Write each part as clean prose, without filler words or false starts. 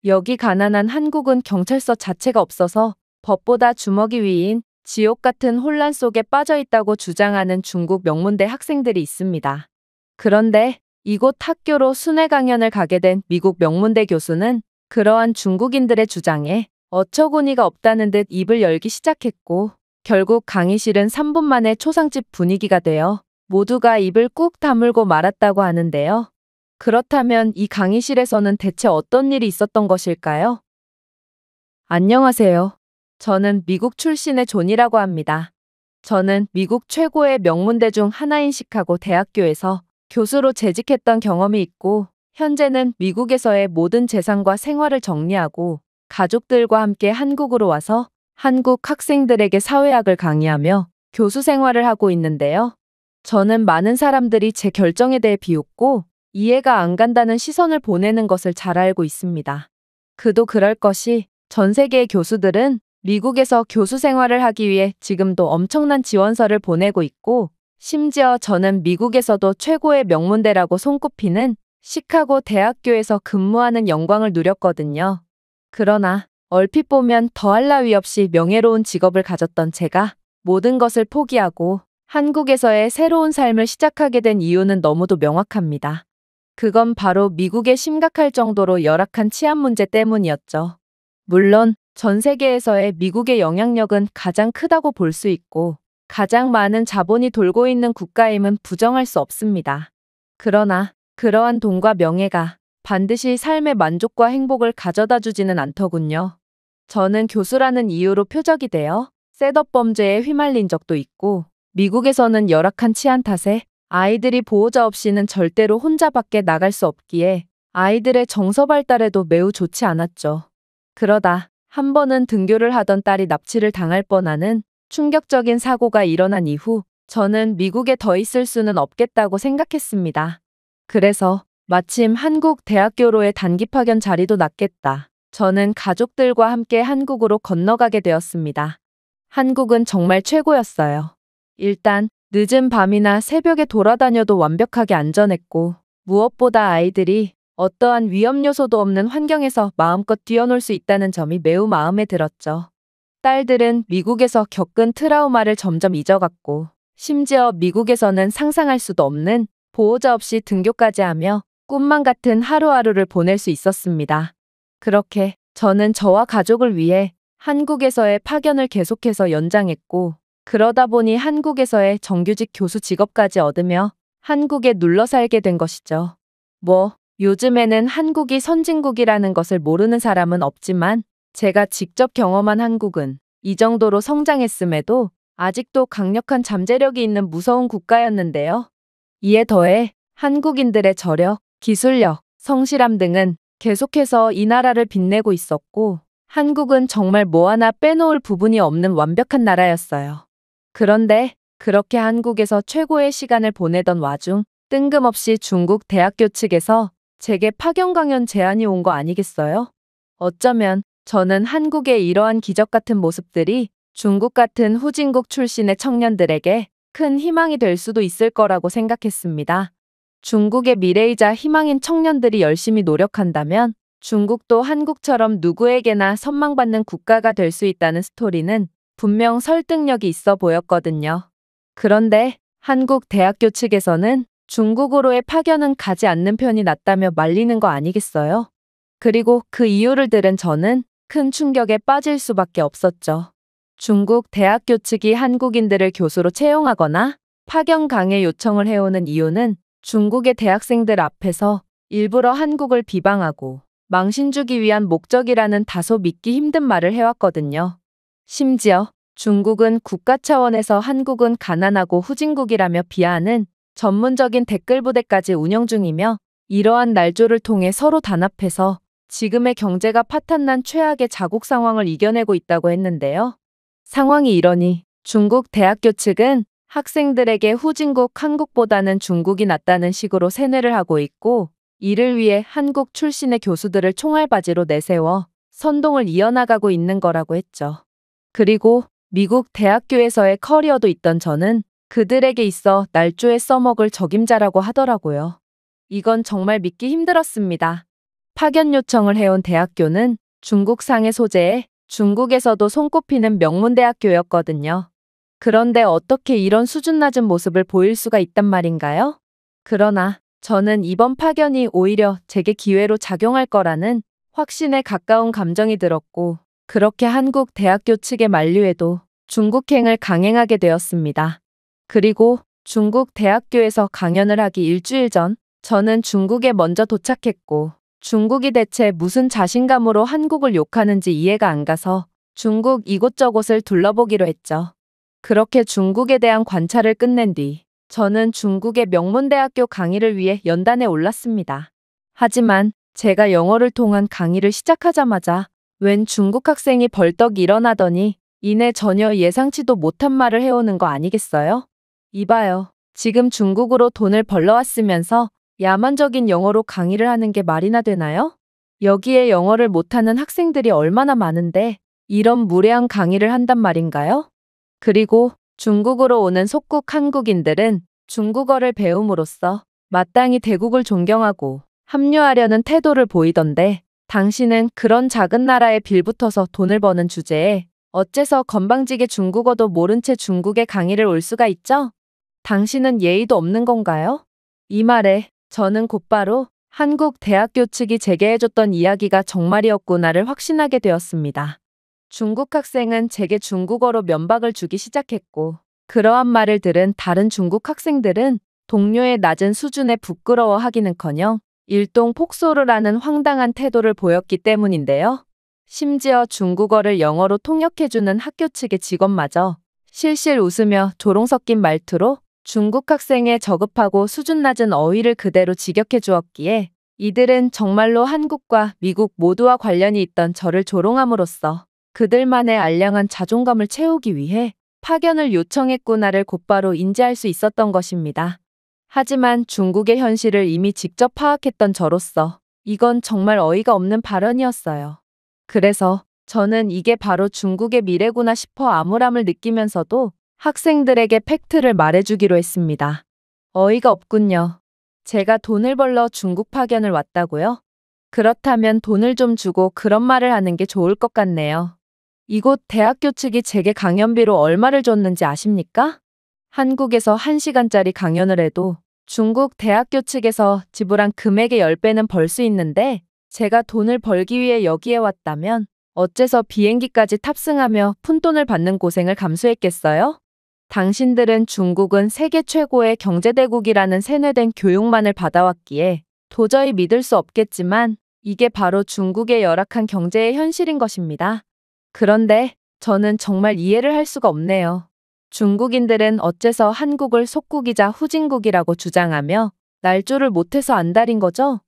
여기 가난한 한국은 경찰서 자체가 없어서 법보다 주먹이 위인 지옥 같은 혼란 속에 빠져 있다고 주장하는 중국 명문대 학생들이 있습니다. 그런데 이곳 학교로 순회 강연을 가게 된 미국 명문대 교수는 그러한 중국인들의 주장에 어처구니가 없다는 듯 입을 열기 시작했고, 결국 강의실은 3분 만에 초상집 분위기가 되어 모두가 입을 꾹 다물고 말았다고 하는데요. 그렇다면 이 강의실에서는 대체 어떤 일이 있었던 것일까요? 안녕하세요. 저는 미국 출신의 존이라고 합니다. 저는 미국 최고의 명문대 중 하나인 시카고 대학교에서 교수로 재직했던 경험이 있고, 현재는 미국에서의 모든 재산과 생활을 정리하고 가족들과 함께 한국으로 와서 한국 학생들에게 사회학을 강의하며 교수 생활을 하고 있는데요. 저는 많은 사람들이 제 결정에 대해 비웃고 이해가 안 간다는 시선을 보내는 것을 잘 알고 있습니다. 그도 그럴 것이 전 세계의 교수들은 미국에서 교수 생활을 하기 위해 지금도 엄청난 지원서를 보내고 있고, 심지어 저는 미국에서도 최고의 명문대라고 손꼽히는 시카고 대학교에서 근무하는 영광을 누렸거든요. 그러나 얼핏 보면 더할 나위 없이 명예로운 직업을 가졌던 제가 모든 것을 포기하고 한국에서의 새로운 삶을 시작하게 된 이유는 너무도 명확합니다. 그건 바로 미국에 심각할 정도로 열악한 치안 문제 때문이었죠. 물론 전 세계에서의 미국의 영향력은 가장 크다고 볼 수 있고 가장 많은 자본이 돌고 있는 국가임은 부정할 수 없습니다. 그러나 그러한 돈과 명예가 반드시 삶의 만족과 행복을 가져다 주지는 않더군요. 저는 교수라는 이유로 표적이 되어 셋업 범죄에 휘말린 적도 있고, 미국에서는 열악한 치안 탓에 아이들이 보호자 없이는 절대로 혼자 밖에 나갈 수 없기에 아이들의 정서 발달에도 매우 좋지 않았죠. 그러다 한 번은 등교를 하던 딸이 납치를 당할 뻔하는 충격적인 사고가 일어난 이후 저는 미국에 더 있을 수는 없겠다고 생각했습니다. 그래서 마침 한국 대학교로의 단기 파견 자리도 났겠다. 저는 가족들과 함께 한국으로 건너가게 되었습니다. 한국은 정말 최고였어요. 일단 늦은 밤이나 새벽에 돌아다녀도 완벽하게 안전했고, 무엇보다 아이들이 어떠한 위험 요소도 없는 환경에서 마음껏 뛰어놀 수 있다는 점이 매우 마음에 들었죠. 딸들은 미국에서 겪은 트라우마를 점점 잊어갔고, 심지어 미국에서는 상상할 수도 없는 보호자 없이 등교까지 하며 꿈만 같은 하루하루를 보낼 수 있었습니다. 그렇게 저는 저와 가족을 위해 한국에서의 파견을 계속해서 연장했고, 그러다 보니 한국에서의 정규직 교수 직업까지 얻으며 한국에 눌러 살게 된 것이죠. 요즘에는 한국이 선진국이라는 것을 모르는 사람은 없지만 제가 직접 경험한 한국은 이 정도로 성장했음에도 아직도 강력한 잠재력이 있는 무서운 국가였는데요. 이에 더해 한국인들의 저력, 기술력, 성실함 등은 계속해서 이 나라를 빛내고 있었고, 한국은 정말 뭐 하나 빼놓을 부분이 없는 완벽한 나라였어요. 그런데 그렇게 한국에서 최고의 시간을 보내던 와중 뜬금없이 중국 대학교 측에서 제게 파견 강연 제안이 온 거 아니겠어요? 어쩌면 저는 한국의 이러한 기적 같은 모습들이 중국 같은 후진국 출신의 청년들에게 큰 희망이 될 수도 있을 거라고 생각했습니다. 중국의 미래이자 희망인 청년들이 열심히 노력한다면 중국도 한국처럼 누구에게나 선망받는 국가가 될 수 있다는 스토리는 분명 설득력이 있어 보였거든요. 그런데 한국 대학교 측에서는 중국으로의 파견은 가지 않는 편이 낫다며 말리는 거 아니겠어요? 그리고 그 이유를 들은 저는 큰 충격에 빠질 수밖에 없었죠. 중국 대학교 측이 한국인들을 교수로 채용하거나 파견 강의 요청을 해오는 이유는 중국의 대학생들 앞에서 일부러 한국을 비방하고 망신 주기 위한 목적이라는 다소 믿기 힘든 말을 해왔거든요. 심지어 중국은 국가 차원에서 한국은 가난하고 후진국이라며 비하하는 전문적인 댓글 부대까지 운영 중이며, 이러한 날조를 통해 서로 단합해서 지금의 경제가 파탄난 최악의 자국 상황을 이겨내고 있다고 했는데요. 상황이 이러니 중국 대학교 측은 학생들에게 후진국 한국보다는 중국이 낫다는 식으로 세뇌를 하고 있고, 이를 위해 한국 출신의 교수들을 총알바지로 내세워 선동을 이어나가고 있는 거라고 했죠. 그리고 미국 대학교에서의 커리어도 있던 저는 그들에게 있어 날조에 써먹을 적임자라고 하더라고요. 이건 정말 믿기 힘들었습니다. 파견 요청을 해온 대학교는 중국 상해 소재에 중국에서도 손꼽히는 명문대학교였거든요. 그런데 어떻게 이런 수준 낮은 모습을 보일 수가 있단 말인가요? 그러나 저는 이번 파견이 오히려 제게 기회로 작용할 거라는 확신에 가까운 감정이 들었고, 그렇게 한국 대학교 측의 만류에도 중국행을 강행하게 되었습니다. 그리고 중국 대학교에서 강연을 하기 일주일 전, 저는 중국에 먼저 도착했고, 중국이 대체 무슨 자신감으로 한국을 욕하는지 이해가 안 가서 중국 이곳저곳을 둘러보기로 했죠. 그렇게 중국에 대한 관찰을 끝낸 뒤 저는 중국의 명문대학교 강의를 위해 연단에 올랐습니다. 하지만 제가 영어를 통한 강의를 시작하자마자 웬 중국 학생이 벌떡 일어나더니 이내 전혀 예상치도 못한 말을 해오는 거 아니겠어요? 이봐요. 지금 중국으로 돈을 벌러 왔으면서 야만적인 영어로 강의를 하는 게 말이나 되나요? 여기에 영어를 못하는 학생들이 얼마나 많은데 이런 무례한 강의를 한단 말인가요? 그리고 중국으로 오는 속국 한국인들은 중국어를 배움으로써 마땅히 대국을 존경하고 합류하려는 태도를 보이던데, 당신은 그런 작은 나라에 빌붙어서 돈을 버는 주제에 어째서 건방지게 중국어도 모른 채 중국에 강의를 올 수가 있죠? 당신은 예의도 없는 건가요? 이 말에 저는 곧바로 한국 대학교 측이 제게 해줬던 이야기가 정말이었구나를 확신하게 되었습니다. 중국 학생은 제게 중국어로 면박을 주기 시작했고, 그러한 말을 들은 다른 중국 학생들은 동료의 낮은 수준에 부끄러워하기는커녕 일동 폭소를 하는 황당한 태도를 보였기 때문인데요. 심지어 중국어를 영어로 통역해주는 학교 측의 직원마저 실실 웃으며 조롱 섞인 말투로 중국 학생의 저급하고 수준 낮은 어휘를 그대로 직역해 주었기에, 이들은 정말로 한국과 미국 모두와 관련이 있던 저를 조롱함으로써 그들만의 알량한 자존감을 채우기 위해 파견을 요청했구나를 곧바로 인지할 수 있었던 것입니다. 하지만 중국의 현실을 이미 직접 파악했던 저로서 이건 정말 어이가 없는 발언이었어요. 그래서 저는 이게 바로 중국의 미래구나 싶어 암울함을 느끼면서도 학생들에게 팩트를 말해주기로 했습니다. 어이가 없군요. 제가 돈을 벌러 중국 파견을 왔다고요? 그렇다면 돈을 좀 주고 그런 말을 하는 게 좋을 것 같네요. 이곳 대학교 측이 제게 강연비로 얼마를 줬는지 아십니까? 한국에서 1시간짜리 강연을 해도 중국 대학교 측에서 지불한 금액의 10배는 벌 수 있는데, 제가 돈을 벌기 위해 여기에 왔다면 어째서 비행기까지 탑승하며 푼돈을 받는 고생을 감수했겠어요? 당신들은 중국은 세계 최고의 경제대국이라는 세뇌된 교육만을 받아왔기에 도저히 믿을 수 없겠지만, 이게 바로 중국의 열악한 경제의 현실인 것입니다. 그런데 저는 정말 이해를 할 수가 없네요. 중국인들은 어째서 한국을 속국이자 후진국이라고 주장하며 날조를 못해서 안달인 거죠?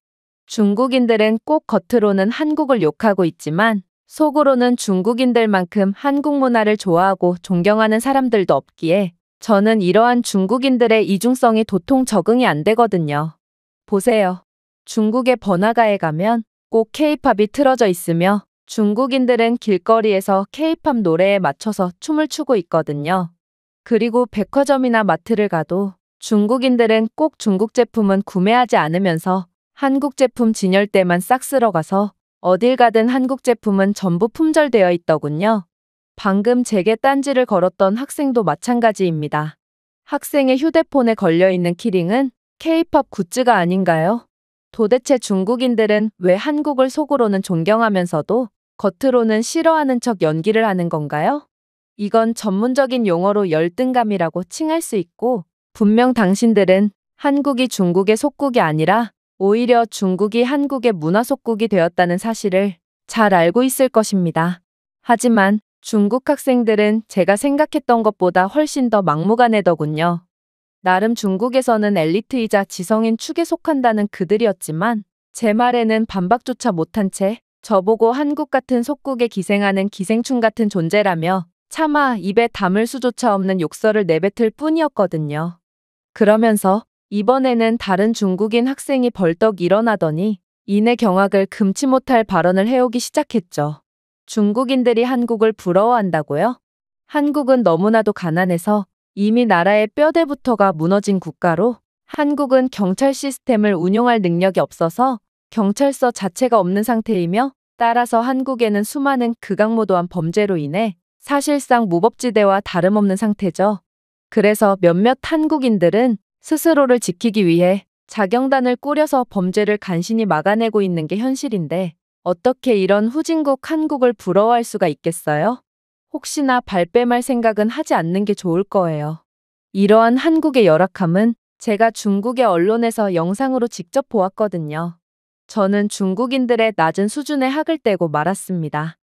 중국인들은 꼭 겉으로는 한국을 욕하고 있지만 속으로는 중국인들만큼 한국 문화를 좋아하고 존경하는 사람들도 없기에 저는 이러한 중국인들의 이중성이 도통 적응이 안 되거든요. 보세요. 중국의 번화가에 가면 꼭 K-팝이 틀어져 있으며 중국인들은 길거리에서 K-팝 노래에 맞춰서 춤을 추고 있거든요. 그리고 백화점이나 마트를 가도 중국인들은 꼭 중국 제품은 구매하지 않으면서 한국 제품 진열대만 싹 쓸어가서 어딜 가든 한국 제품은 전부 품절되어 있더군요. 방금 제게 딴지를 걸었던 학생도 마찬가지입니다. 학생의 휴대폰에 걸려있는 키링은 K-팝 굿즈가 아닌가요? 도대체 중국인들은 왜 한국을 속으로는 존경하면서도 겉으로는 싫어하는 척 연기를 하는 건가요? 이건 전문적인 용어로 열등감이라고 칭할 수 있고, 분명 당신들은 한국이 중국의 속국이 아니라 오히려 중국이 한국의 문화 속국이 되었다는 사실을 잘 알고 있을 것입니다. 하지만 중국 학생들은 제가 생각했던 것보다 훨씬 더 막무가내더군요. 나름 중국에서는 엘리트이자 지성인 축에 속한다는 그들이었지만 제 말에는 반박조차 못한 채 저보고 한국 같은 속국에 기생하는 기생충 같은 존재라며 차마 입에 담을 수조차 없는 욕설을 내뱉을 뿐이었거든요. 그러면서 이번에는 다른 중국인 학생이 벌떡 일어나더니 이내 경악을 금치 못할 발언을 해오기 시작했죠. 중국인들이 한국을 부러워한다고요? 한국은 너무나도 가난해서 이미 나라의 뼈대부터가 무너진 국가로, 한국은 경찰 시스템을 운용할 능력이 없어서 경찰서 자체가 없는 상태이며 따라서 한국에는 수많은 극악무도한 범죄로 인해 사실상 무법지대와 다름없는 상태죠. 그래서 몇몇 한국인들은 스스로를 지키기 위해 자경단을 꾸려서 범죄를 간신히 막아내고 있는 게 현실인데 어떻게 이런 후진국 한국을 부러워할 수가 있겠어요? 혹시나 발뺌할 생각은 하지 않는 게 좋을 거예요. 이러한 한국의 열악함은 제가 중국의 언론에서 영상으로 직접 보았거든요. 저는 중국인들의 낮은 수준의 학을 떼고 말았습니다.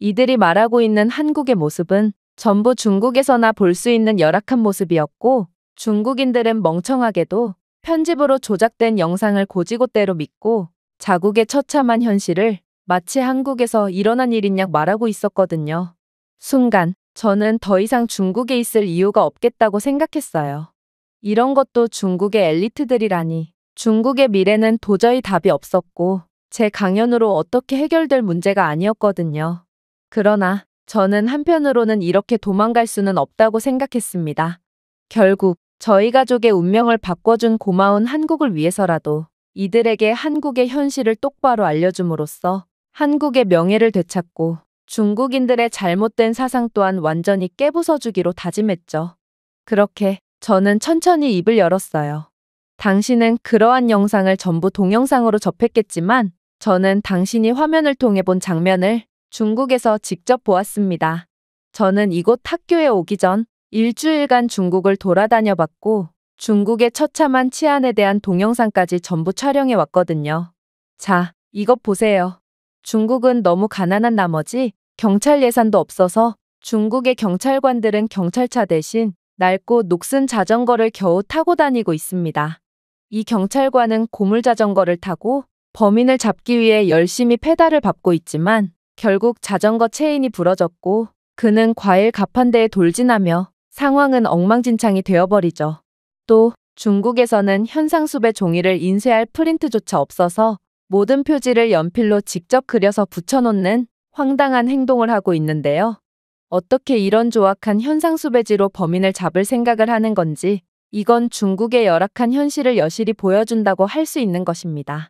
이들이 말하고 있는 한국의 모습은 전부 중국에서나 볼 수 있는 열악한 모습이었고 중국인들은 멍청하게도 편집으로 조작된 영상을 고지고대로 믿고 자국의 처참한 현실을 마치 한국에서 일어난 일인 양 말하고 있었거든요. 순간 저는 더 이상 중국에 있을 이유가 없겠다고 생각했어요. 이런 것도 중국의 엘리트들이라니. 중국의 미래는 도저히 답이 없었고 제 강연으로 어떻게 해결될 문제가 아니었거든요. 그러나 저는 한편으로는 이렇게 도망갈 수는 없다고 생각했습니다. 결국 저희 가족의 운명을 바꿔준 고마운 한국을 위해서라도 이들에게 한국의 현실을 똑바로 알려줌으로써 한국의 명예를 되찾고 중국인들의 잘못된 사상 또한 완전히 깨부숴주기로 다짐했죠. 그렇게 저는 천천히 입을 열었어요. 당신은 그러한 영상을 전부 동영상으로 접했겠지만 저는 당신이 화면을 통해 본 장면을 중국에서 직접 보았습니다. 저는 이곳 학교에 오기 전 일주일간 중국을 돌아다녀 봤고 중국의 처참한 치안에 대한 동영상까지 전부 촬영해 왔거든요. 자, 이것 보세요. 중국은 너무 가난한 나머지 경찰 예산도 없어서 중국의 경찰관들은 경찰차 대신 낡고 녹슨 자전거를 겨우 타고 다니고 있습니다. 이 경찰관은 고물자전거를 타고 범인을 잡기 위해 열심히 페달을 밟고 있지만 결국 자전거 체인이 부러졌고 그는 과일 가판대에 돌진하며 상황은 엉망진창이 되어버리죠. 또 중국에서는 현상수배 종이를 인쇄할 프린트조차 없어서 모든 표지를 연필로 직접 그려서 붙여놓는 황당한 행동을 하고 있는데요. 어떻게 이런 조악한 현상수배지로 범인을 잡을 생각을 하는 건지 이건 중국의 열악한 현실을 여실히 보여준다고 할 수 있는 것입니다.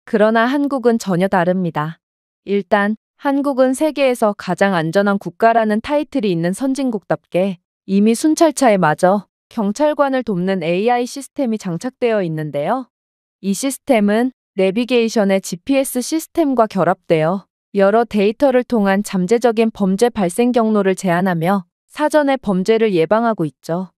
그러나 한국은 전혀 다릅니다. 일단 한국은 세계에서 가장 안전한 국가라는 타이틀이 있는 선진국답게 이미 순찰차에 마저 경찰관을 돕는 AI 시스템이 장착되어 있는데요. 이 시스템은 내비게이션의 GPS 시스템과 결합되어 여러 데이터를 통한 잠재적인 범죄 발생 경로를 제한하며 사전에 범죄를 예방하고 있죠.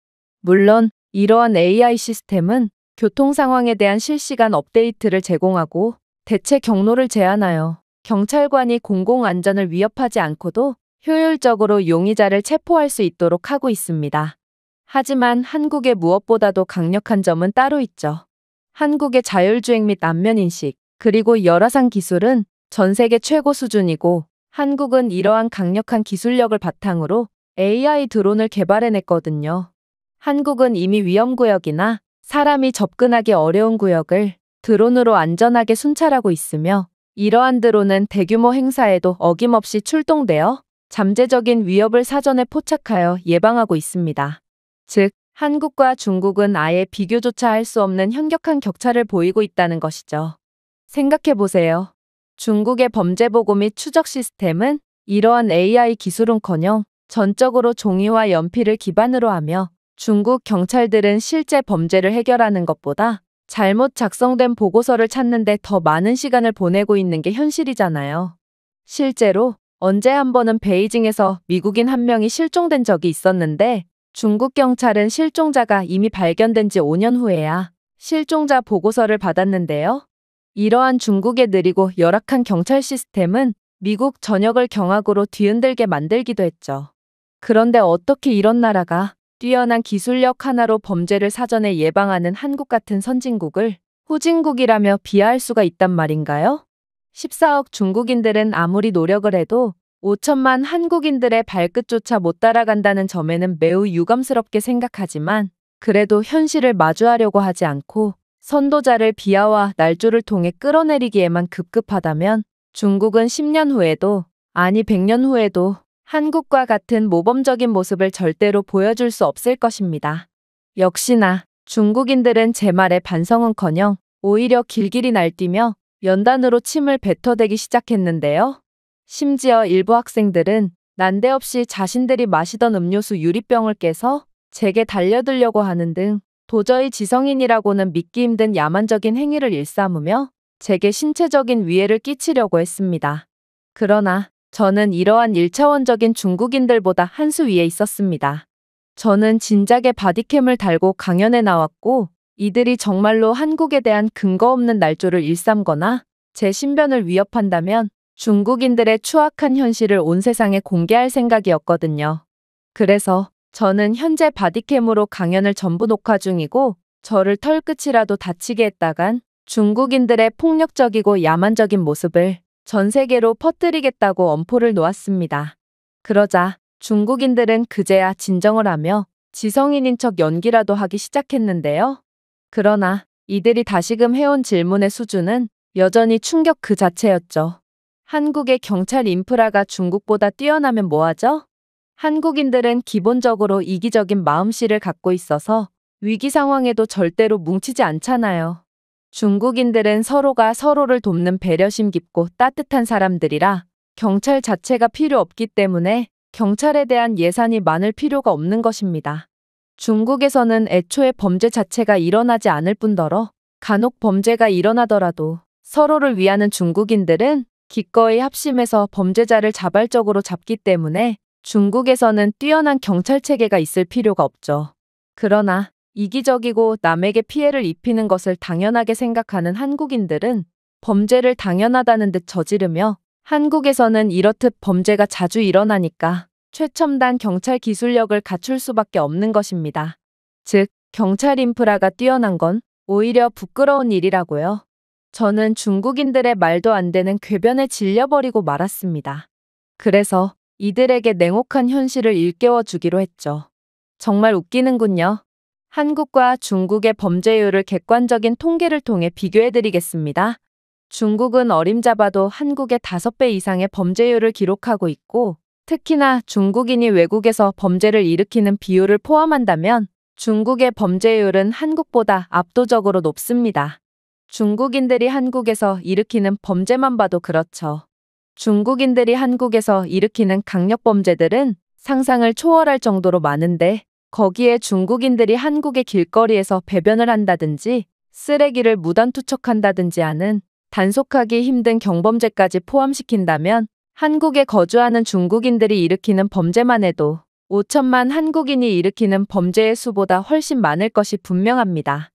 물론 이러한 AI 시스템은 교통 상황에 대한 실시간 업데이트를 제공하고 대체 경로를 제한하여 경찰관이 공공안전을 위협하지 않고도 효율적으로 용의자를 체포할 수 있도록 하고 있습니다. 하지만 한국의 무엇보다도 강력한 점은 따로 있죠. 한국의 자율주행 및 안면인식, 그리고 열화상 기술은 전 세계 최고 수준이고 한국은 이러한 강력한 기술력을 바탕으로 AI 드론을 개발해냈거든요. 한국은 이미 위험구역이나 사람이 접근하기 어려운 구역을 드론으로 안전하게 순찰하고 있으며 이러한 드론은 대규모 행사에도 어김없이 출동되어 잠재적인 위협을 사전에 포착하여 예방하고 있습니다. 즉, 한국과 중국은 아예 비교조차 할 수 없는 현격한 격차를 보이고 있다는 것이죠. 생각해보세요. 중국의 범죄보고 및 추적 시스템은 이러한 AI 기술은커녕 전적으로 종이와 연필을 기반으로 하며 중국 경찰들은 실제 범죄를 해결하는 것보다 잘못 작성된 보고서를 찾는데 더 많은 시간을 보내고 있는 게 현실이잖아요. 실제로 언제 한 번은 베이징에서 미국인 한 명이 실종된 적이 있었는데 중국 경찰은 실종자가 이미 발견된 지 5년 후에야 실종자 보고서를 받았는데요. 이러한 중국의 느리고 열악한 경찰 시스템은 미국 전역을 경악으로 뒤흔들게 만들기도 했죠. 그런데 어떻게 이런 나라가 뛰어난 기술력 하나로 범죄를 사전에 예방하는 한국 같은 선진국을 후진국이라며 비하할 수가 있단 말인가요? 14억 중국인들은 아무리 노력을 해도 5천만 한국인들의 발끝조차 못 따라간다는 점에는 매우 유감스럽게 생각하지만 그래도 현실을 마주하려고 하지 않고 선도자를 비하와 날조를 통해 끌어내리기에만 급급하다면 중국은 10년 후에도, 아니 100년 후에도 한국과 같은 모범적인 모습을 절대로 보여줄 수 없을 것입니다. 역시나 중국인들은 제 말에 반성은커녕 오히려 길길이 날뛰며 연단으로 침을 뱉어대기 시작했는데요. 심지어 일부 학생들은 난데없이 자신들이 마시던 음료수 유리병을 깨서 제게 달려들려고 하는 등 도저히 지성인이라고는 믿기 힘든 야만적인 행위를 일삼으며 제게 신체적인 위해를 끼치려고 했습니다. 그러나 저는 이러한 1차원적인 중국인들보다 한 수 위에 있었습니다. 저는 진작에 바디캠을 달고 강연에 나왔고 이들이 정말로 한국에 대한 근거 없는 날조를 일삼거나 제 신변을 위협한다면 중국인들의 추악한 현실을 온 세상에 공개할 생각이었거든요. 그래서 저는 현재 바디캠으로 강연을 전부 녹화 중이고 저를 털끝이라도 다치게 했다간 중국인들의 폭력적이고 야만적인 모습을 전 세계로 퍼뜨리겠다고 엄포를 놓았습니다. 그러자 중국인들은 그제야 진정을 하며 지성인인 척 연기라도 하기 시작했는데요. 그러나 이들이 다시금 해온 질문의 수준은 여전히 충격 그 자체였죠. 한국의 경찰 인프라가 중국보다 뛰어나면 뭐하죠? 한국인들은 기본적으로 이기적인 마음씨를 갖고 있어서 위기 상황에도 절대로 뭉치지 않잖아요. 중국인들은 서로가 서로를 돕는 배려심 깊고 따뜻한 사람들이라 경찰 자체가 필요 없기 때문에 경찰에 대한 예산이 많을 필요가 없는 것입니다. 중국에서는 애초에 범죄 자체가 일어나지 않을 뿐더러 간혹 범죄가 일어나더라도 서로를 위하는 중국인들은 기꺼이 합심해서 범죄자를 자발적으로 잡기 때문에 중국에서는 뛰어난 경찰 체계가 있을 필요가 없죠. 그러나 이기적이고 남에게 피해를 입히는 것을 당연하게 생각하는 한국인들은 범죄를 당연하다는 듯 저지르며 한국에서는 이렇듯 범죄가 자주 일어나니까 최첨단 경찰 기술력을 갖출 수밖에 없는 것입니다. 즉, 경찰 인프라가 뛰어난 건 오히려 부끄러운 일이라고요. 저는 중국인들의 말도 안 되는 궤변에 질려버리고 말았습니다. 그래서 이들에게 냉혹한 현실을 일깨워 주기로 했죠. 정말 웃기는군요. 한국과 중국의 범죄율을 객관적인 통계를 통해 비교해드리겠습니다. 중국은 어림잡아도 한국의 5배 이상의 범죄율을 기록하고 있고 특히나 중국인이 외국에서 범죄를 일으키는 비율을 포함한다면 중국의 범죄율은 한국보다 압도적으로 높습니다. 중국인들이 한국에서 일으키는 범죄만 봐도 그렇죠. 중국인들이 한국에서 일으키는 강력범죄들은 상상을 초월할 정도로 많은데 거기에 중국인들이 한국의 길거리에서 배변을 한다든지 쓰레기를 무단 투척한다든지 하는 단속하기 힘든 경범죄까지 포함시킨다면 한국에 거주하는 중국인들이 일으키는 범죄만 해도 5천만 한국인이 일으키는 범죄의 수보다 훨씬 많을 것이 분명합니다.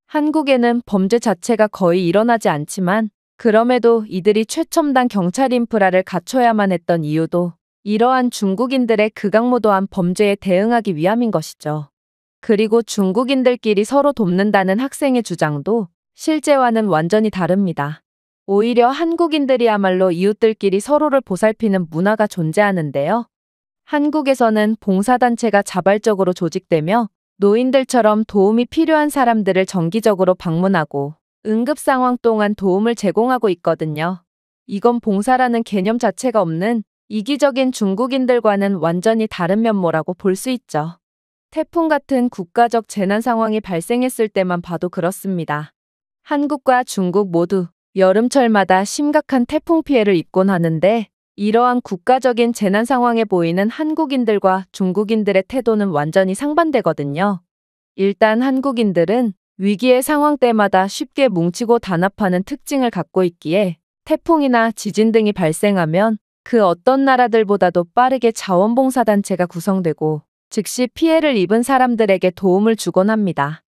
한국에는 범죄 자체가 거의 일어나지 않지만 그럼에도 이들이 최첨단 경찰 인프라를 갖춰야만 했던 이유도 이러한 중국인들의 극악무도한 범죄에 대응하기 위함인 것이죠. 그리고 중국인들끼리 서로 돕는다는 학생의 주장도 실제와는 완전히 다릅니다. 오히려 한국인들이야말로 이웃들끼리 서로를 보살피는 문화가 존재하는데요. 한국에서는 봉사단체가 자발적으로 조직되며 노인들처럼 도움이 필요한 사람들을 정기적으로 방문하고 응급 상황 동안 도움을 제공하고 있거든요. 이건 봉사라는 개념 자체가 없는 이기적인 중국인들과는 완전히 다른 면모라고 볼 수 있죠. 태풍 같은 국가적 재난 상황이 발생했을 때만 봐도 그렇습니다. 한국과 중국 모두 여름철마다 심각한 태풍 피해를 입곤 하는데 이러한 국가적인 재난 상황에 보이는 한국인들과 중국인들의 태도는 완전히 상반되거든요. 일단 한국인들은 위기의 상황 때마다 쉽게 뭉치고 단합하는 특징을 갖고 있기에 태풍이나 지진 등이 발생하면 그 어떤 나라들보다도 빠르게 자원봉사단체가 구성되고 즉시 피해를 입은 사람들에게 도움을 주곤 합니다.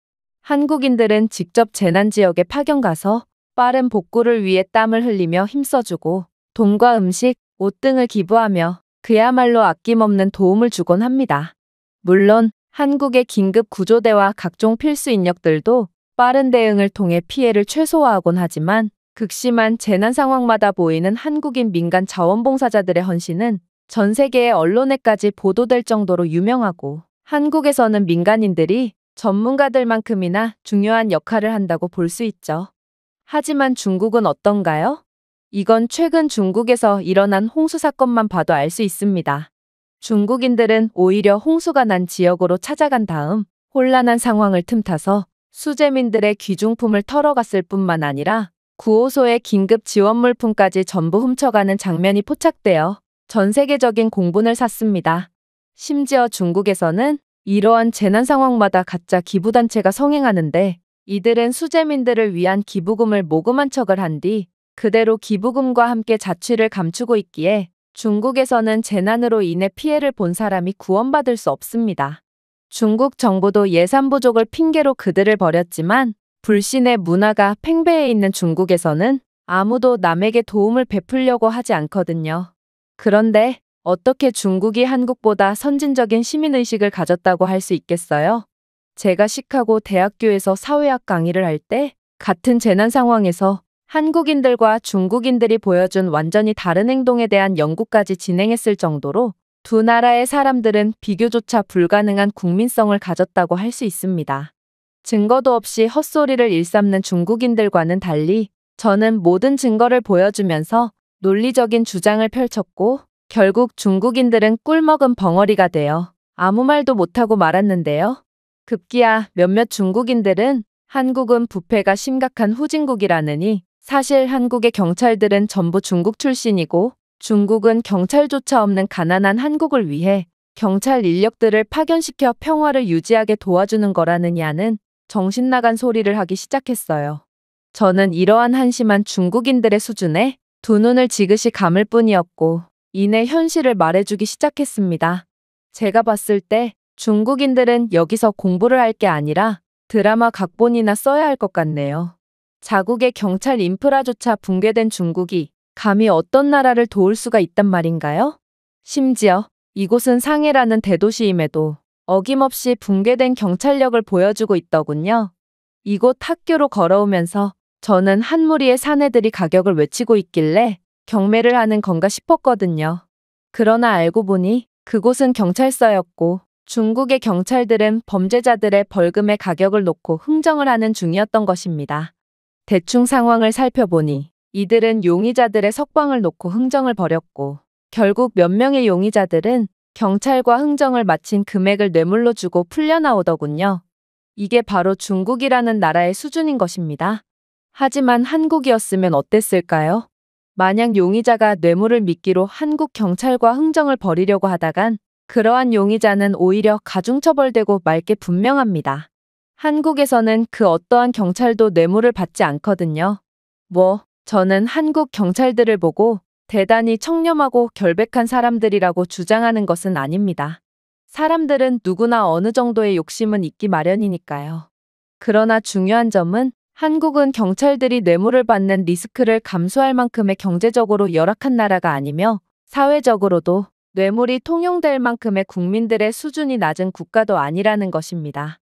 한국인들은 직접 재난지역에 파견 가서 빠른 복구를 위해 땀을 흘리며 힘써주고 돈과 음식, 옷 등을 기부하며 그야말로 아낌없는 도움을 주곤 합니다. 물론 한국의 긴급 구조대와 각종 필수 인력들도 빠른 대응을 통해 피해를 최소화하곤 하지만 극심한 재난 상황마다 보이는 한국인 민간 자원봉사자들의 헌신은 전 세계의 언론에까지 보도될 정도로 유명하고 한국에서는 민간인들이 전문가들만큼이나 중요한 역할을 한다고 볼 수 있죠. 하지만 중국은 어떤가요? 이건 최근 중국에서 일어난 홍수 사건만 봐도 알 수 있습니다. 중국인들은 오히려 홍수가 난 지역으로 찾아간 다음 혼란한 상황을 틈타서 수재민들의 귀중품을 털어갔을 뿐만 아니라 구호소의 긴급 지원 물품까지 전부 훔쳐가는 장면이 포착되어 전 세계적인 공분을 샀습니다. 심지어 중국에서는 이러한 재난 상황마다 가짜 기부단체가 성행하는데 이들은 수재민들을 위한 기부금을 모금한 척을 한 뒤 그대로 기부금과 함께 자취를 감추고 있기에 중국에서는 재난으로 인해 피해를 본 사람이 구원받을 수 없습니다. 중국 정부도 예산 부족을 핑계로 그들을 버렸지만 불신의 문화가 팽배해 있는 중국에서는 아무도 남에게 도움을 베풀려고 하지 않거든요. 그런데 어떻게 중국이 한국보다 선진적인 시민의식을 가졌다고 할 수 있겠어요? 제가 시카고 대학교에서 사회학 강의를 할 때 같은 재난 상황에서 한국인들과 중국인들이 보여준 완전히 다른 행동에 대한 연구까지 진행했을 정도로 두 나라의 사람들은 비교조차 불가능한 국민성을 가졌다고 할 수 있습니다. 증거도 없이 헛소리를 일삼는 중국인들과는 달리 저는 모든 증거를 보여주면서 논리적인 주장을 펼쳤고 결국 중국인들은 꿀먹은 벙어리가 되어 아무 말도 못하고 말았는데요. 급기야 몇몇 중국인들은 한국은 부패가 심각한 후진국이라느니 사실 한국의 경찰들은 전부 중국 출신이고 중국은 경찰조차 없는 가난한 한국을 위해 경찰 인력들을 파견시켜 평화를 유지하게 도와주는 거라느냐는 정신나간 소리를 하기 시작했어요. 저는 이러한 한심한 중국인들의 수준에 두 눈을 지그시 감을 뿐이었고 이내 현실을 말해주기 시작했습니다. 제가 봤을 때 중국인들은 여기서 공부를 할 게 아니라 드라마 각본이나 써야 할 것 같네요. 자국의 경찰 인프라조차 붕괴된 중국이 감히 어떤 나라를 도울 수가 있단 말인가요? 심지어 이곳은 상해라는 대도시임에도 어김없이 붕괴된 경찰력을 보여주고 있더군요. 이곳 학교로 걸어오면서 저는 한 무리의 사내들이 가격을 외치고 있길래 경매를 하는 건가 싶었거든요. 그러나 알고 보니 그곳은 경찰서였고 중국의 경찰들은 범죄자들의 벌금의 가격을 놓고 흥정을 하는 중이었던 것입니다. 대충 상황을 살펴보니 이들은 용의자들의 석방을 놓고 흥정을 벌였고 결국 몇 명의 용의자들은 경찰과 흥정을 마친 금액을 뇌물로 주고 풀려나오더군요. 이게 바로 중국이라는 나라의 수준인 것입니다. 하지만 한국이었으면 어땠을까요? 만약 용의자가 뇌물을 미끼로 한국 경찰과 흥정을 벌이려고 하다간 그러한 용의자는 오히려 가중처벌되고 말 게 분명합니다. 한국에서는 그 어떠한 경찰도 뇌물을 받지 않거든요. 저는 한국 경찰들을 보고 대단히 청렴하고 결백한 사람들이라고 주장하는 것은 아닙니다. 사람들은 누구나 어느 정도의 욕심은 있기 마련이니까요. 그러나 중요한 점은 한국은 경찰들이 뇌물을 받는 리스크를 감수할 만큼의 경제적으로 열악한 나라가 아니며 사회적으로도 뇌물이 통용될 만큼의 국민들의 수준이 낮은 국가도 아니라는 것입니다.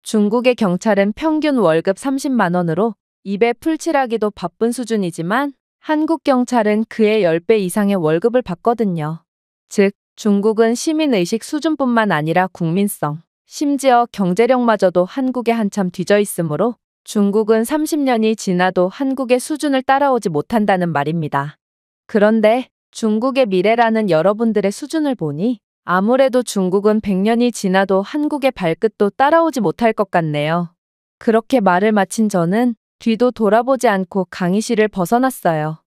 중국의 경찰은 평균 월급 30만 원으로 입에 풀칠하기도 바쁜 수준이지만 한국 경찰은 그의 10배 이상의 월급을 받거든요. 즉, 중국은 시민의식 수준뿐만 아니라 국민성, 심지어 경제력마저도 한국에 한참 뒤져 있으므로 중국은 30년이 지나도 한국의 수준을 따라오지 못한다는 말입니다. 그런데 중국의 미래라는 여러분들의 수준을 보니 아무래도 중국은 100년이 지나도 한국의 발끝도 따라오지 못할 것 같네요. 그렇게 말을 마친 저는 뒤도 돌아보지 않고 강의실을 벗어났어요.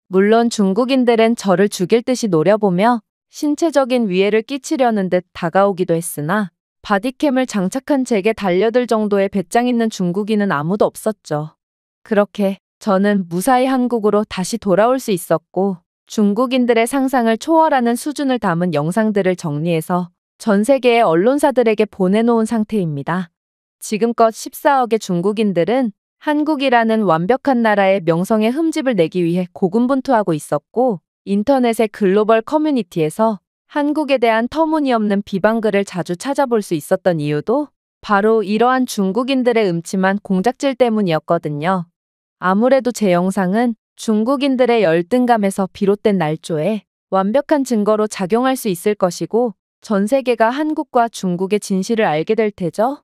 물론 중국인들은 저를 죽일 듯이 노려보며 신체적인 위해를 끼치려는 듯 다가오기도 했으나 바디캠을 장착한 제게 달려들 정도의 배짱 있는 중국인은 아무도 없었죠. 그렇게 저는 무사히 한국으로 다시 돌아올 수 있었고 중국인들의 상상을 초월하는 수준을 담은 영상들을 정리해서 전 세계의 언론사들에게 보내놓은 상태입니다. 지금껏 14억의 중국인들은 한국이라는 완벽한 나라의 명성에 흠집을 내기 위해 고군분투하고 있었고 인터넷의 글로벌 커뮤니티에서 한국에 대한 터무니없는 비방글을 자주 찾아볼 수 있었던 이유도 바로 이러한 중국인들의 음침한 공작질 때문이었거든요. 아무래도 제 영상은 중국인들의 열등감에서 비롯된 날조에 완벽한 증거로 작용할 수 있을 것이고 전 세계가 한국과 중국의 진실을 알게 될 테죠.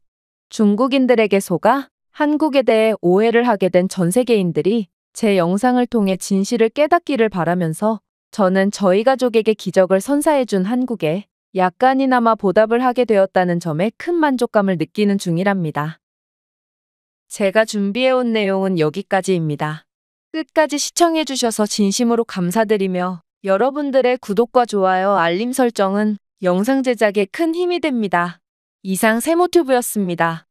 중국인들에게 속아 한국에 대해 오해를 하게 된 전 세계인들이 제 영상을 통해 진실을 깨닫기를 바라면서 저는 저희 가족에게 기적을 선사해준 한국에 약간이나마 보답을 하게 되었다는 점에 큰 만족감을 느끼는 중이랍니다. 제가 준비해온 내용은 여기까지입니다. 끝까지 시청해주셔서 진심으로 감사드리며 여러분들의 구독과 좋아요, 알림 설정은 영상 제작에 큰 힘이 됩니다. 이상 세모튜브였습니다.